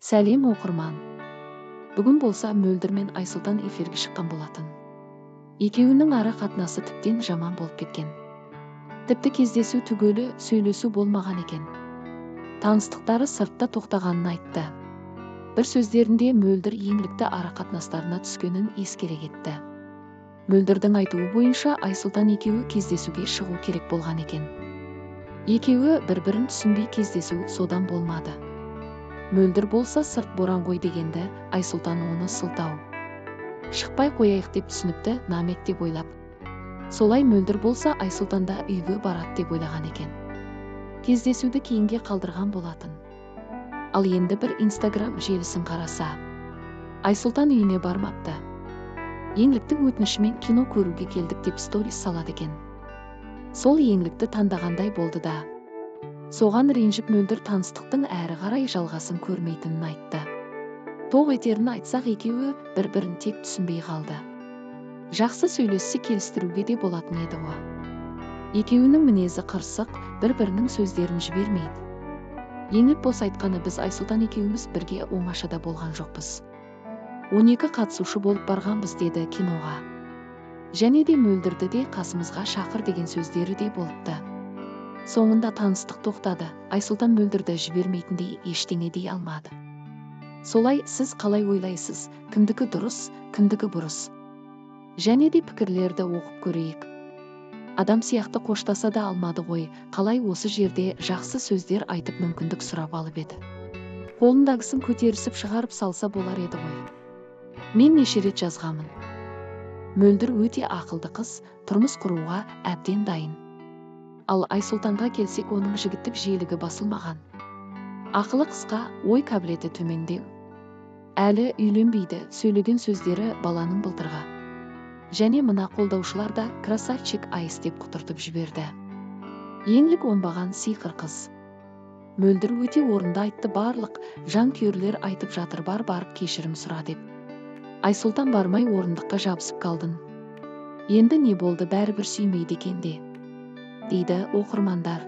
Сәлем оқырман. Бүгін болса Мөлдір мен Айсұлтан эфирге шыққан болатын. Екеуінің ара қатынасы тіптен жаман болып кеткен. Тіпті кездесу түгелі сөйлесу болмаған екен. Таныстықтары сыртта тоқтағанын айтты. Бір сөздерінде Мөлдір еңлікті ара қатынастарына түскенін ескере кетті. Мөлдірдің айтуы бойынша Айсұлтан екеуі кездесуге шығу керек болған екен. Екеуі бір-бірін түсінбей кездесу содан болмады. Мөлдір болса сырт боран ғой дегенді, Айсұлтан оны сылтау. Шықпай қояйық деп түсініпті, намет деп ойлап. Солай Мөлдір болса Айсұлтанда үйге барады деп ойлаған екен. Кездесуді кейінге қалдырған болатын. Ал енді бір Инстаграм желісін қараса, Айсұлтан үйіне бармапты. Еңліктің өтінішімен кино көруге келдік деп сторис салады екен. Сол еңлікті таңдағандай болды да. Соған ренжіп Мөлдір таныстықтың әрі қарай жалғасын көрмейтінін айтты. Тоқ етерін айтсақ екеуі бір-бірін тек түсінбей қалды. Жақсы сөйлессе келістіруге де болатын еді ғой. Екеуінің мінезі қырсық, бір-бірінің сөздерін жібермейді. Еңлік болса айтқаны, біз Айсұлтан екеуіміз бірге оңашада болған жоқпыз. 12 қатысушы болып барғанбыз деді киноға. Және де Мөлдірді де қасымызға шақыр деген сөздері де болыпты. Соңында таныстық тоқтады. Айсұлтан Мөлдірді жібермейтіндей ештеңе дей алмады. Солай, сіз қалай ойлайсыз, кімдікі дұрыс, кімдікі бұрыс? Және де пікірлерді оқып көрейік. Адам сияқты қоштаса да алмады ғой, қалай осы жерде жақсы сөздер айтып мүмкіндік сұрап алып еді. Қолындағысын көтерісіп шығарып салса болар еді ғой. Мен неше рет жазғамын. Мөлдір өте ақылды қыз, тұрмыс құруға әбден дайын. Ал Айсұлтанға келсек, оның жігіттік жиілігі басылмаған. Ақылы қысқа, ой қабілеті төмендеу. Әлі үйленбейді, сөйлеген сөздері баланың былтырға. Және мына қолдаушылар да красавчик Айс деп құтыртып жіберді. Еңлік оңбаған сиқыр қыз. Мөлдір өте орынды айтты, барлық жанкүйерлер айтып жатыр, барып кешірім сұра деп. Айсұлтан бармай орындыққа жабысып қалдың. Енді не болды, бәрібір сүймейді екен де, дейді оқырмандар.